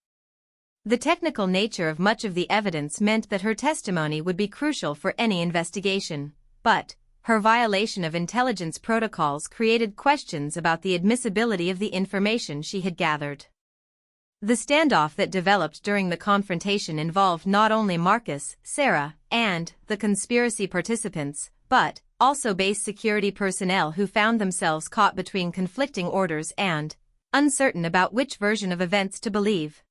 The technical nature of much of the evidence meant that her testimony would be crucial for any investigation, but her violation of intelligence protocols created questions about the admissibility of the information she had gathered. The standoff that developed during the confrontation involved not only Marcus, Sarah, and the conspiracy participants, but also base security personnel who found themselves caught between conflicting orders and uncertain about which version of events to believe.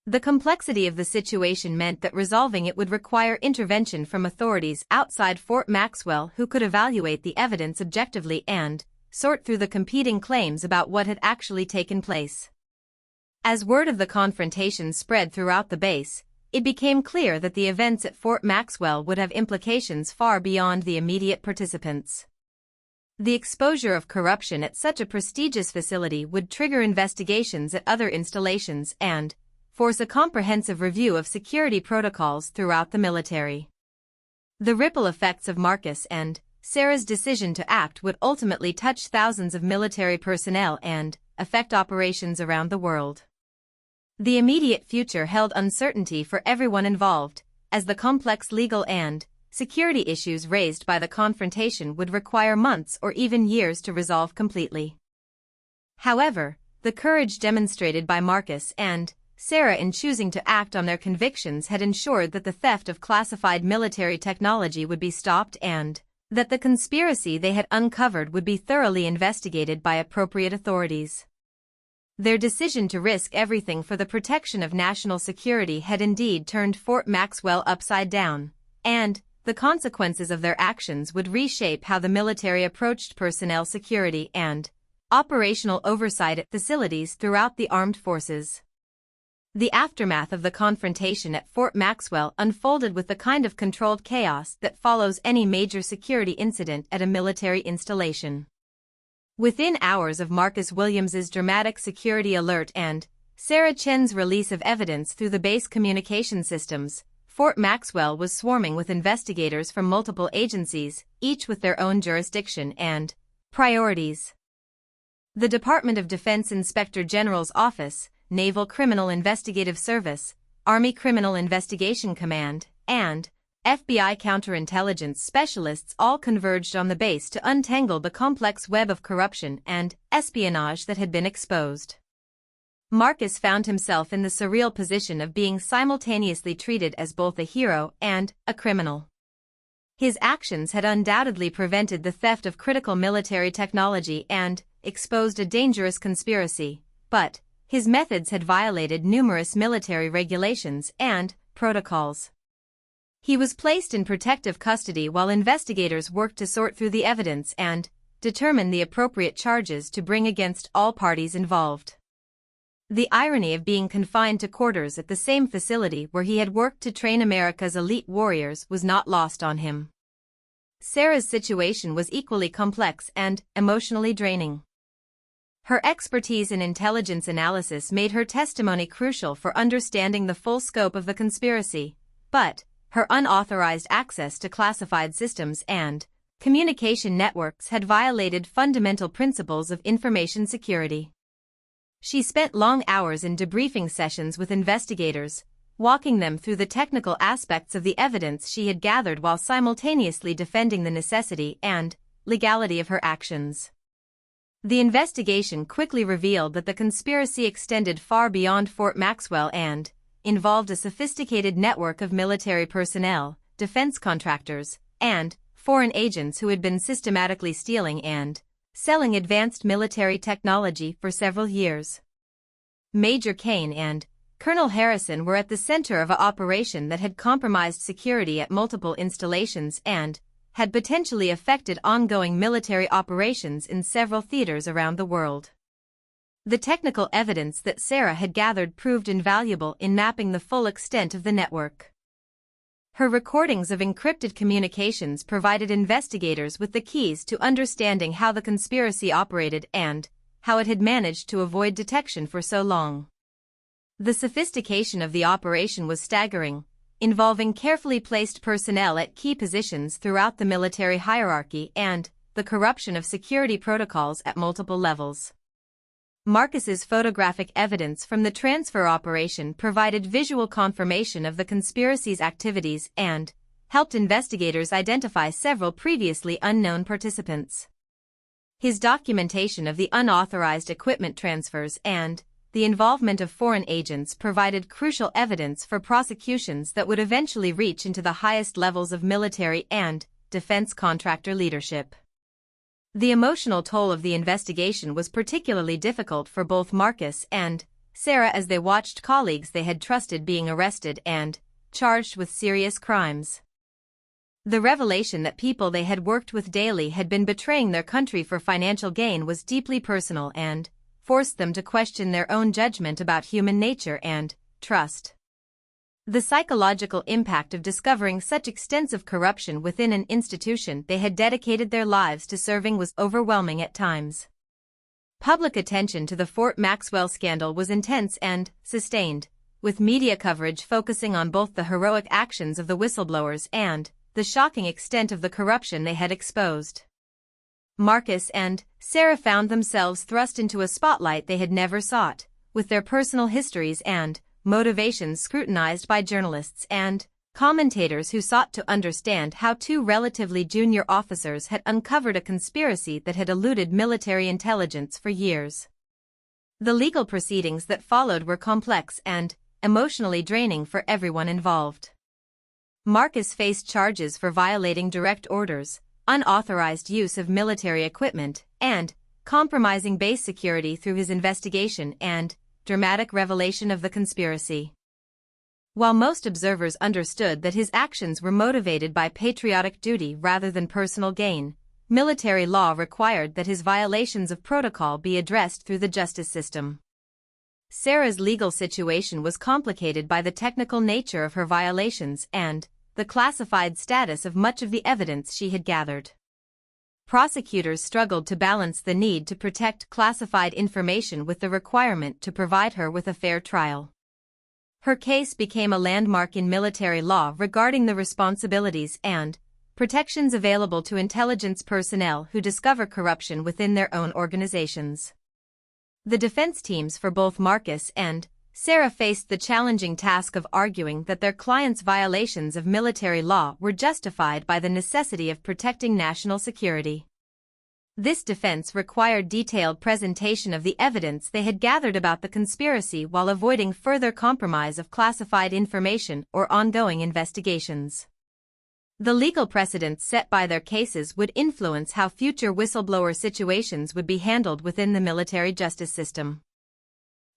The complexity of the situation meant that resolving it would require intervention from authorities outside Fort Maxwell who could evaluate the evidence objectively and sort through the competing claims about what had actually taken place. As word of the confrontation spread throughout the base, it became clear that the events at Fort Maxwell would have implications far beyond the immediate participants. The exposure of corruption at such a prestigious facility would trigger investigations at other installations and force a comprehensive review of security protocols throughout the military. The ripple effects of Marcus and Sarah's decision to act would ultimately touch thousands of military personnel and affect operations around the world. The immediate future held uncertainty for everyone involved, as the complex legal and security issues raised by the confrontation would require months or even years to resolve completely. However, the courage demonstrated by Marcus and Sarah in choosing to act on their convictions had ensured that the theft of classified military technology would be stopped and that the conspiracy they had uncovered would be thoroughly investigated by appropriate authorities. Their decision to risk everything for the protection of national security had indeed turned Fort Maxwell upside down, and the consequences of their actions would reshape how the military approached personnel security and operational oversight at facilities throughout the armed forces. The aftermath of the confrontation at Fort Maxwell unfolded with the kind of controlled chaos that follows any major security incident at a military installation. Within hours of Marcus Williams's dramatic security alert and Sarah Chen's release of evidence through the base communication systems, Fort Maxwell was swarming with investigators from multiple agencies, each with their own jurisdiction and priorities. The Department of Defense Inspector General's Office, Naval Criminal Investigative Service, Army Criminal Investigation Command, and FBI counterintelligence specialists all converged on the base to untangle the complex web of corruption and espionage that had been exposed. Marcus found himself in the surreal position of being simultaneously treated as both a hero and a criminal. His actions had undoubtedly prevented the theft of critical military technology and exposed a dangerous conspiracy, but his methods had violated numerous military regulations and protocols. He was placed in protective custody while investigators worked to sort through the evidence and determine the appropriate charges to bring against all parties involved. The irony of being confined to quarters at the same facility where he had worked to train America's elite warriors was not lost on him. Sarah's situation was equally complex and emotionally draining. Her expertise in intelligence analysis made her testimony crucial for understanding the full scope of the conspiracy, but her unauthorized access to classified systems and communication networks had violated fundamental principles of information security. She spent long hours in debriefing sessions with investigators, walking them through the technical aspects of the evidence she had gathered while simultaneously defending the necessity and legality of her actions. The investigation quickly revealed that the conspiracy extended far beyond Fort Maxwell and involved a sophisticated network of military personnel, defense contractors, and foreign agents who had been systematically stealing and selling advanced military technology for several years. Major Kane and Colonel Harrison were at the center of an operation that had compromised security at multiple installations and had potentially affected ongoing military operations in several theaters around the world. The technical evidence that Sarah had gathered proved invaluable in mapping the full extent of the network. Her recordings of encrypted communications provided investigators with the keys to understanding how the conspiracy operated and how it had managed to avoid detection for so long. The sophistication of the operation was staggering, involving carefully placed personnel at key positions throughout the military hierarchy and the corruption of security protocols at multiple levels. Marcus's photographic evidence from the transfer operation provided visual confirmation of the conspiracy's activities and helped investigators identify several previously unknown participants. His documentation of the unauthorized equipment transfers and the involvement of foreign agents provided crucial evidence for prosecutions that would eventually reach into the highest levels of military and defense contractor leadership. The emotional toll of the investigation was particularly difficult for both Marcus and Sarah as they watched colleagues they had trusted being arrested and charged with serious crimes. The revelation that people they had worked with daily had been betraying their country for financial gain was deeply personal and forced them to question their own judgment about human nature and trust. The psychological impact of discovering such extensive corruption within an institution they had dedicated their lives to serving was overwhelming at times. Public attention to the Fort Maxwell scandal was intense and sustained, with media coverage focusing on both the heroic actions of the whistleblowers and the shocking extent of the corruption they had exposed. Marcus and Sarah found themselves thrust into a spotlight they had never sought, with their personal histories and motivations scrutinized by journalists and commentators who sought to understand how two relatively junior officers had uncovered a conspiracy that had eluded military intelligence for years. The legal proceedings that followed were complex and emotionally draining for everyone involved. Marcus faced charges for violating direct orders, unauthorized use of military equipment, and compromising base security through his investigation and dramatic revelation of the conspiracy. While most observers understood that his actions were motivated by patriotic duty rather than personal gain, military law required that his violations of protocol be addressed through the justice system. Sarah's legal situation was complicated by the technical nature of her violations and the classified status of much of the evidence she had gathered. Prosecutors struggled to balance the need to protect classified information with the requirement to provide her with a fair trial. Her case became a landmark in military law regarding the responsibilities and protections available to intelligence personnel who discover corruption within their own organizations. The defense teams for both Marcus and Sarah faced the challenging task of arguing that their clients' violations of military law were justified by the necessity of protecting national security. This defense required detailed presentation of the evidence they had gathered about the conspiracy while avoiding further compromise of classified information or ongoing investigations. The legal precedents set by their cases would influence how future whistleblower situations would be handled within the military justice system.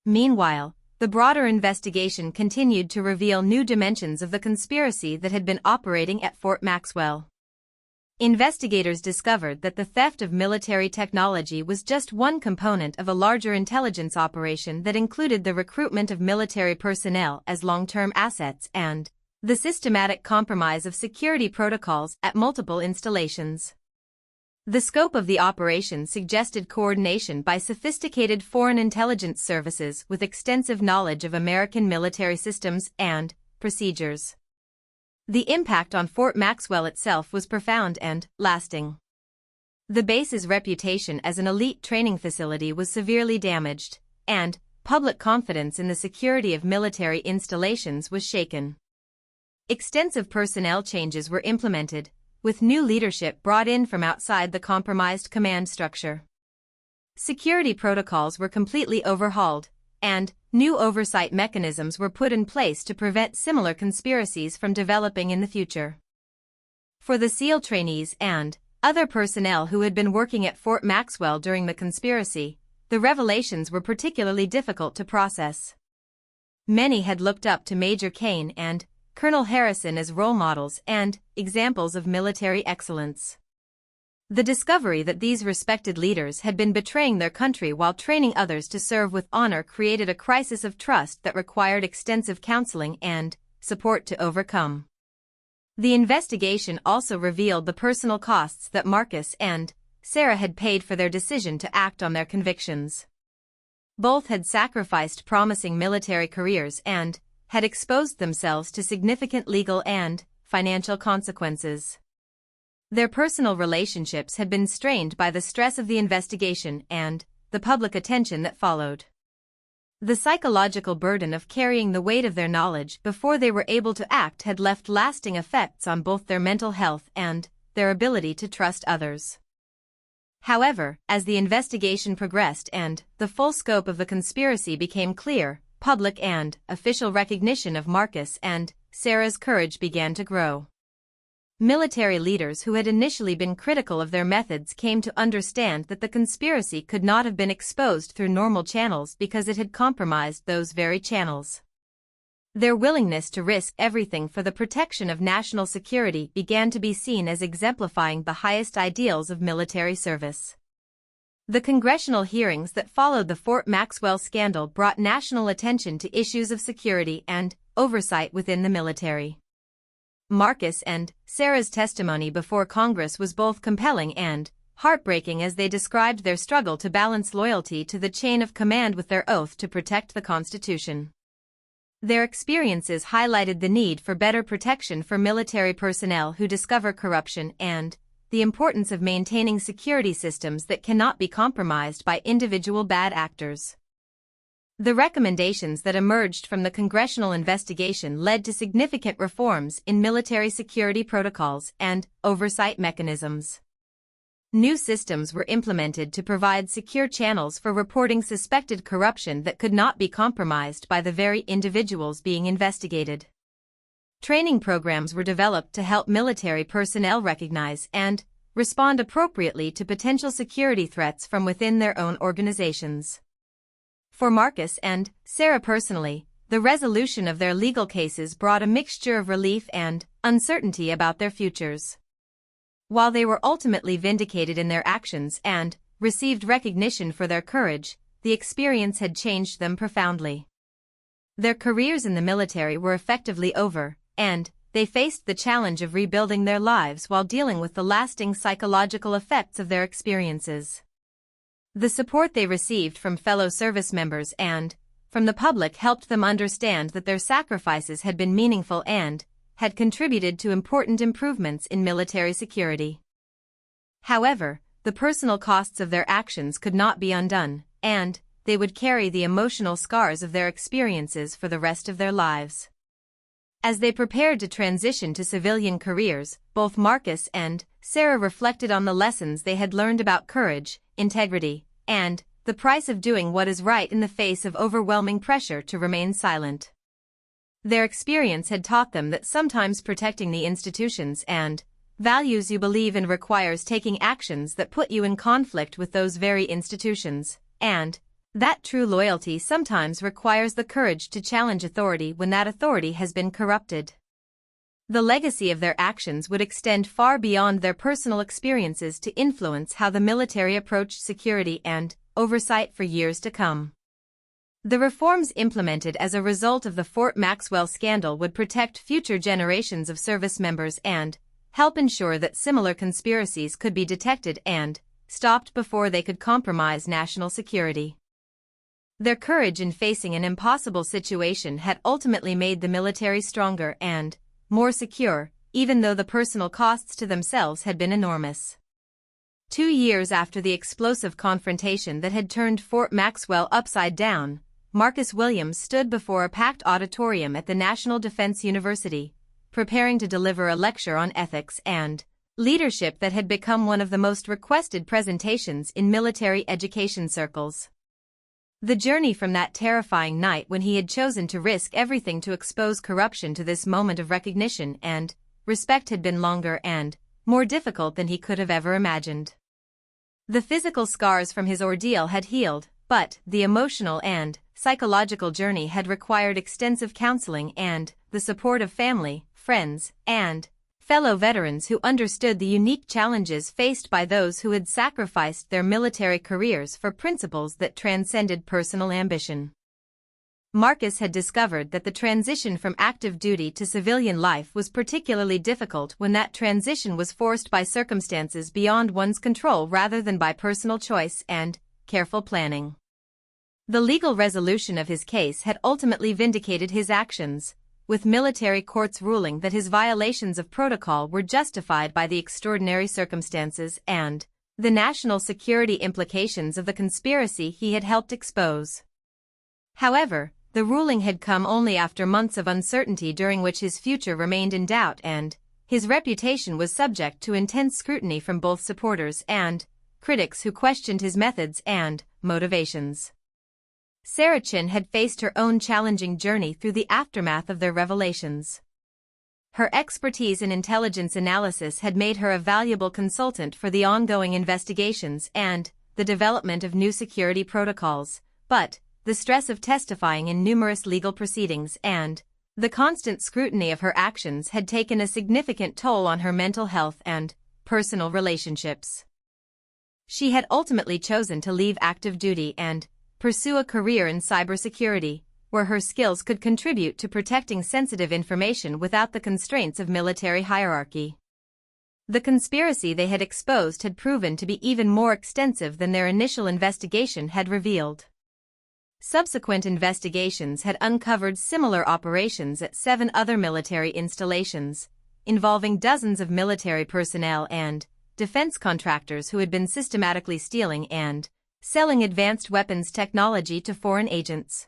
Meanwhile, the broader investigation continued to reveal new dimensions of the conspiracy that had been operating at Fort Maxwell. Investigators discovered that the theft of military technology was just one component of a larger intelligence operation that included the recruitment of military personnel as long-term assets and the systematic compromise of security protocols at multiple installations. The scope of the operation suggested coordination by sophisticated foreign intelligence services with extensive knowledge of American military systems and procedures. The impact on Fort Maxwell itself was profound and lasting. The base's reputation as an elite training facility was severely damaged, and public confidence in the security of military installations was shaken. Extensive personnel changes were implemented, with new leadership brought in from outside the compromised command structure. Security protocols were completely overhauled, and new oversight mechanisms were put in place to prevent similar conspiracies from developing in the future. For the SEAL trainees and other personnel who had been working at Fort Maxwell during the conspiracy, the revelations were particularly difficult to process. Many had looked up to Major Kane and Colonel Harrison as role models and examples of military excellence. The discovery that these respected leaders had been betraying their country while training others to serve with honor created a crisis of trust that required extensive counseling and support to overcome. The investigation also revealed the personal costs that Marcus and Sarah had paid for their decision to act on their convictions. Both had sacrificed promising military careers and had exposed themselves to significant legal and financial consequences. Their personal relationships had been strained by the stress of the investigation and the public attention that followed. The psychological burden of carrying the weight of their knowledge before they were able to act had left lasting effects on both their mental health and their ability to trust others. However, as the investigation progressed and the full scope of the conspiracy became clear, public and official recognition of Marcus and Sarah's courage began to grow. Military leaders who had initially been critical of their methods came to understand that the conspiracy could not have been exposed through normal channels because it had compromised those very channels. Their willingness to risk everything for the protection of national security began to be seen as exemplifying the highest ideals of military service. The congressional hearings that followed the Fort Maxwell scandal brought national attention to issues of security and oversight within the military. Marcus and Sarah's testimony before Congress was both compelling and heartbreaking as they described their struggle to balance loyalty to the chain of command with their oath to protect the Constitution. Their experiences highlighted the need for better protection for military personnel who discover corruption and the importance of maintaining security systems that cannot be compromised by individual bad actors. The recommendations that emerged from the congressional investigation led to significant reforms in military security protocols and oversight mechanisms. New systems were implemented to provide secure channels for reporting suspected corruption that could not be compromised by the very individuals being investigated. Training programs were developed to help military personnel recognize and respond appropriately to potential security threats from within their own organizations. For Marcus and Sarah personally, the resolution of their legal cases brought a mixture of relief and uncertainty about their futures. While they were ultimately vindicated in their actions and received recognition for their courage, the experience had changed them profoundly. Their careers in the military were effectively over, and they faced the challenge of rebuilding their lives while dealing with the lasting psychological effects of their experiences. The support they received from fellow service members and from the public helped them understand that their sacrifices had been meaningful and had contributed to important improvements in military security. However, the personal costs of their actions could not be undone, and they would carry the emotional scars of their experiences for the rest of their lives. As they prepared to transition to civilian careers, both Marcus and Sarah reflected on the lessons they had learned about courage, integrity, and the price of doing what is right in the face of overwhelming pressure to remain silent. Their experience had taught them that sometimes protecting the institutions and values you believe in requires taking actions that put you in conflict with those very institutions, and that true loyalty sometimes requires the courage to challenge authority when that authority has been corrupted. The legacy of their actions would extend far beyond their personal experiences to influence how the military approached security and oversight for years to come. The reforms implemented as a result of the Fort Maxwell scandal would protect future generations of service members and help ensure that similar conspiracies could be detected and stopped before they could compromise national security. Their courage in facing an impossible situation had ultimately made the military stronger and more secure, even though the personal costs to themselves had been enormous. 2 years after the explosive confrontation that had turned Fort Maxwell upside down, Marcus Williams stood before a packed auditorium at the National Defense University, preparing to deliver a lecture on ethics and leadership that had become one of the most requested presentations in military education circles. The journey from that terrifying night when he had chosen to risk everything to expose corruption to this moment of recognition and respect had been longer and more difficult than he could have ever imagined. The physical scars from his ordeal had healed, but the emotional and psychological journey had required extensive counseling and the support of family, friends, and fellow veterans who understood the unique challenges faced by those who had sacrificed their military careers for principles that transcended personal ambition. Marcus had discovered that the transition from active duty to civilian life was particularly difficult when that transition was forced by circumstances beyond one's control rather than by personal choice and careful planning. The legal resolution of his case had ultimately vindicated his actions, with military courts ruling that his violations of protocol were justified by the extraordinary circumstances and the national security implications of the conspiracy he had helped expose. However, the ruling had come only after months of uncertainty during which his future remained in doubt and his reputation was subject to intense scrutiny from both supporters and critics who questioned his methods and motivations. Sarah Chin had faced her own challenging journey through the aftermath of their revelations. Her expertise in intelligence analysis had made her a valuable consultant for the ongoing investigations and the development of new security protocols, but the stress of testifying in numerous legal proceedings and the constant scrutiny of her actions had taken a significant toll on her mental health and personal relationships. She had ultimately chosen to leave active duty and pursue a career in cybersecurity, where her skills could contribute to protecting sensitive information without the constraints of military hierarchy. The conspiracy they had exposed had proven to be even more extensive than their initial investigation had revealed. Subsequent investigations had uncovered similar operations at 7 other military installations, involving dozens of military personnel and defense contractors who had been systematically stealing and selling advanced weapons technology to foreign agents.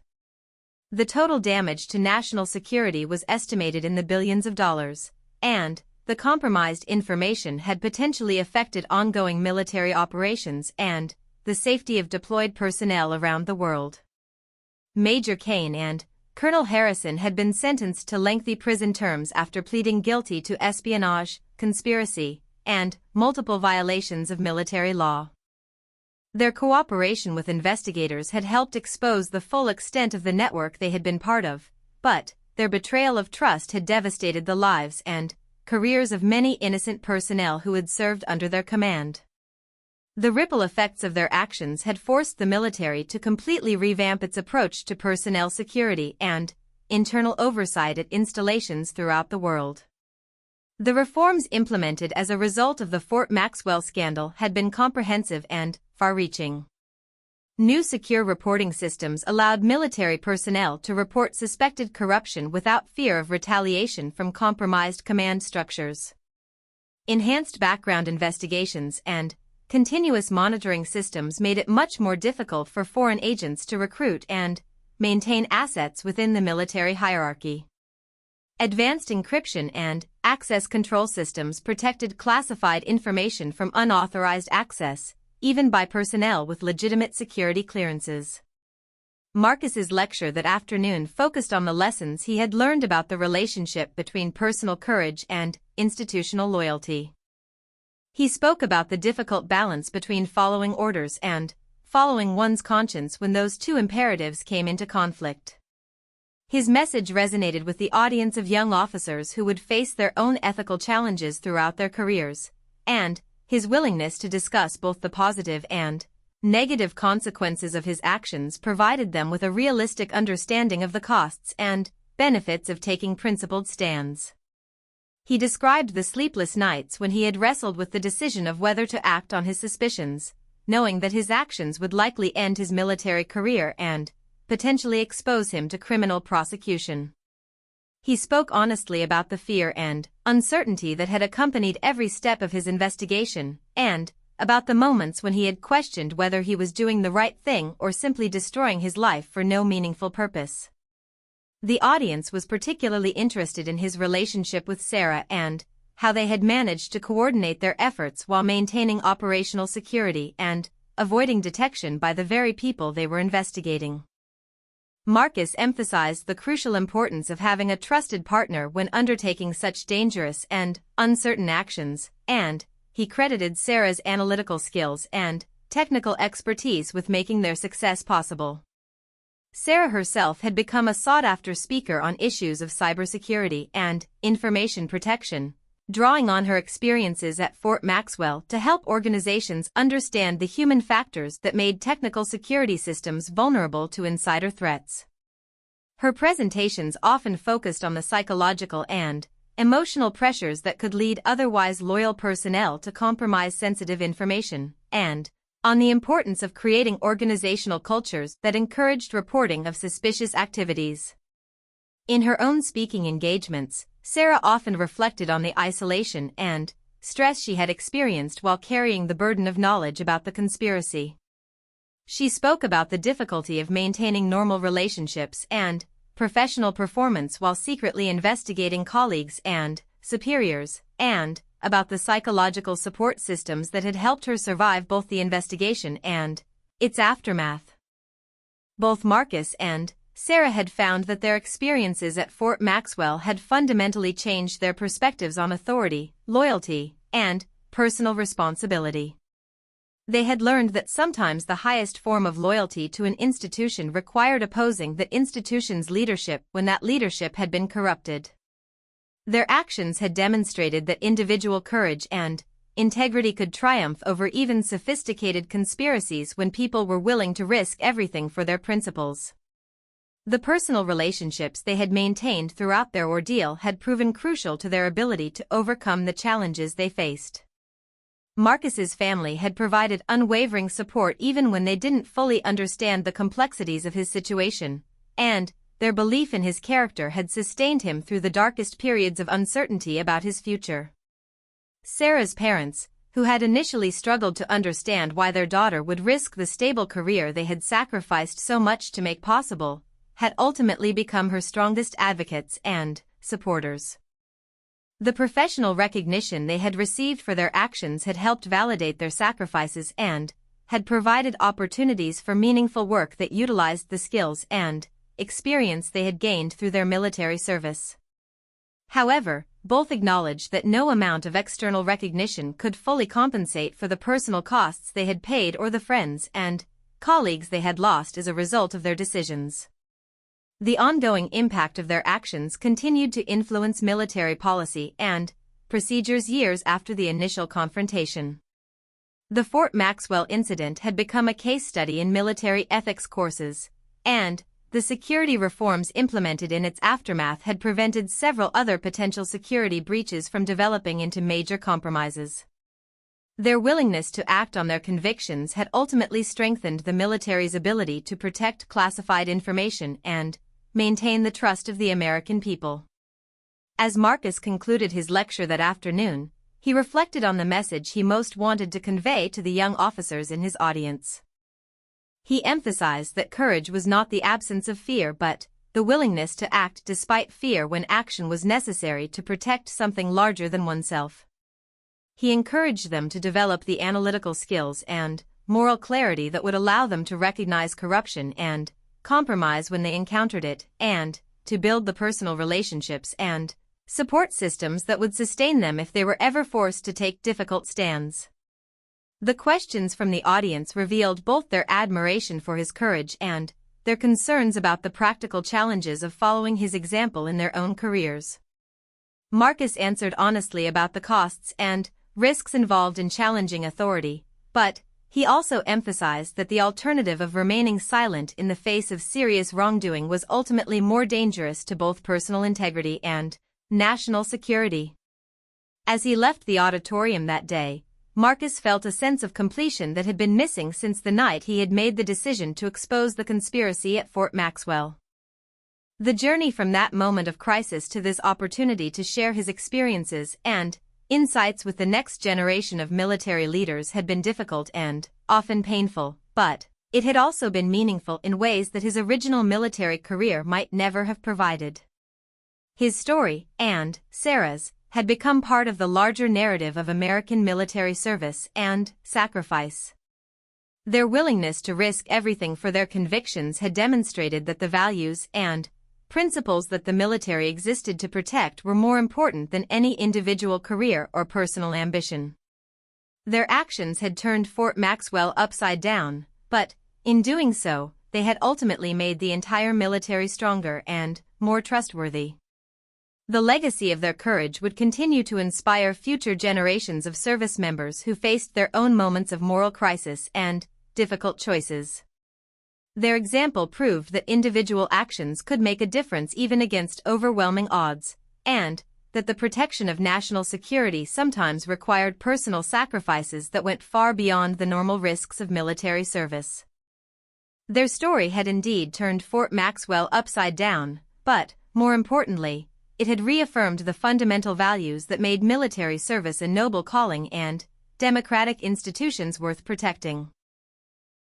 The total damage to national security was estimated in the billions of dollars, and the compromised information had potentially affected ongoing military operations and the safety of deployed personnel around the world. Major Kane and Colonel Harrison had been sentenced to lengthy prison terms after pleading guilty to espionage, conspiracy, and multiple violations of military law. Their cooperation with investigators had helped expose the full extent of the network they had been part of, but their betrayal of trust had devastated the lives and careers of many innocent personnel who had served under their command. The ripple effects of their actions had forced the military to completely revamp its approach to personnel security and internal oversight at installations throughout the world. The reforms implemented as a result of the Fort Maxwell scandal had been comprehensive and far-reaching. New secure reporting systems allowed military personnel to report suspected corruption without fear of retaliation from compromised command structures. Enhanced background investigations and continuous monitoring systems made it much more difficult for foreign agents to recruit and maintain assets within the military hierarchy. Advanced encryption and access control systems protected classified information from unauthorized access, even by personnel with legitimate security clearances. Marcus's lecture that afternoon focused on the lessons he had learned about the relationship between personal courage and institutional loyalty. He spoke about the difficult balance between following orders and following one's conscience when those two imperatives came into conflict. His message resonated with the audience of young officers who would face their own ethical challenges throughout their careers, and his willingness to discuss both the positive and negative consequences of his actions provided them with a realistic understanding of the costs and benefits of taking principled stands. He described the sleepless nights when he had wrestled with the decision of whether to act on his suspicions, knowing that his actions would likely end his military career and potentially expose him to criminal prosecution. He spoke honestly about the fear and uncertainty that had accompanied every step of his investigation, and about the moments when he had questioned whether he was doing the right thing or simply destroying his life for no meaningful purpose. The audience was particularly interested in his relationship with Sarah and how they had managed to coordinate their efforts while maintaining operational security and avoiding detection by the very people they were investigating. Marcus emphasized the crucial importance of having a trusted partner when undertaking such dangerous and uncertain actions, and he credited Sarah's analytical skills and technical expertise with making their success possible. Sarah herself had become a sought-after speaker on issues of cybersecurity and information protection, drawing on her experiences at Fort Maxwell to help organizations understand the human factors that made technical security systems vulnerable to insider threats. Her presentations often focused on the psychological and emotional pressures that could lead otherwise loyal personnel to compromise sensitive information, and on the importance of creating organizational cultures that encouraged reporting of suspicious activities. In her own speaking engagements, Sarah often reflected on the isolation and stress she had experienced while carrying the burden of knowledge about the conspiracy. She spoke about the difficulty of maintaining normal relationships and professional performance while secretly investigating colleagues and superiors, and about the psychological support systems that had helped her survive both the investigation and its aftermath. Both Marcus and Sarah had found that their experiences at Fort Maxwell had fundamentally changed their perspectives on authority, loyalty, and personal responsibility. They had learned that sometimes the highest form of loyalty to an institution required opposing the institution's leadership when that leadership had been corrupted. Their actions had demonstrated that individual courage and integrity could triumph over even sophisticated conspiracies when people were willing to risk everything for their principles. The personal relationships they had maintained throughout their ordeal had proven crucial to their ability to overcome the challenges they faced. Marcus's family had provided unwavering support even when they didn't fully understand the complexities of his situation, and their belief in his character had sustained him through the darkest periods of uncertainty about his future. Sarah's parents, who had initially struggled to understand why their daughter would risk the stable career they had sacrificed so much to make possible, had ultimately become her strongest advocates and supporters. The professional recognition they had received for their actions had helped validate their sacrifices and had provided opportunities for meaningful work that utilized the skills and experience they had gained through their military service. However, both acknowledged that no amount of external recognition could fully compensate for the personal costs they had paid or the friends and colleagues they had lost as a result of their decisions. The ongoing impact of their actions continued to influence military policy and procedures years after the initial confrontation. The Fort Maxwell incident had become a case study in military ethics courses, and the security reforms implemented in its aftermath had prevented several other potential security breaches from developing into major compromises. Their willingness to act on their convictions had ultimately strengthened the military's ability to protect classified information and maintain the trust of the American people. As Marcus concluded his lecture that afternoon, he reflected on the message he most wanted to convey to the young officers in his audience. He emphasized that courage was not the absence of fear but the willingness to act despite fear when action was necessary to protect something larger than oneself. He encouraged them to develop the analytical skills and moral clarity that would allow them to recognize corruption and compromise when they encountered it, and to build the personal relationships and support systems that would sustain them if they were ever forced to take difficult stands. The questions from the audience revealed both their admiration for his courage and their concerns about the practical challenges of following his example in their own careers. Marcus answered honestly about the costs and risks involved in challenging authority, but he also emphasized that the alternative of remaining silent in the face of serious wrongdoing was ultimately more dangerous to both personal integrity and national security. As he left the auditorium that day, Marcus felt a sense of completion that had been missing since the night he had made the decision to expose the conspiracy at Fort Maxwell. The journey from that moment of crisis to this opportunity to share his experiences and insights with the next generation of military leaders had been difficult and often painful, but it had also been meaningful in ways that his original military career might never have provided. His story, and Sarah's, had become part of the larger narrative of American military service and sacrifice. Their willingness to risk everything for their convictions had demonstrated that the values and principles that the military existed to protect were more important than any individual career or personal ambition. Their actions had turned Fort Maxwell upside down, but, in doing so, they had ultimately made the entire military stronger and more trustworthy. The legacy of their courage would continue to inspire future generations of service members who faced their own moments of moral crisis and difficult choices. Their example proved that individual actions could make a difference even against overwhelming odds, and that the protection of national security sometimes required personal sacrifices that went far beyond the normal risks of military service. Their story had indeed turned Fort Maxwell upside down, but, more importantly, it had reaffirmed the fundamental values that made military service a noble calling and democratic institutions worth protecting.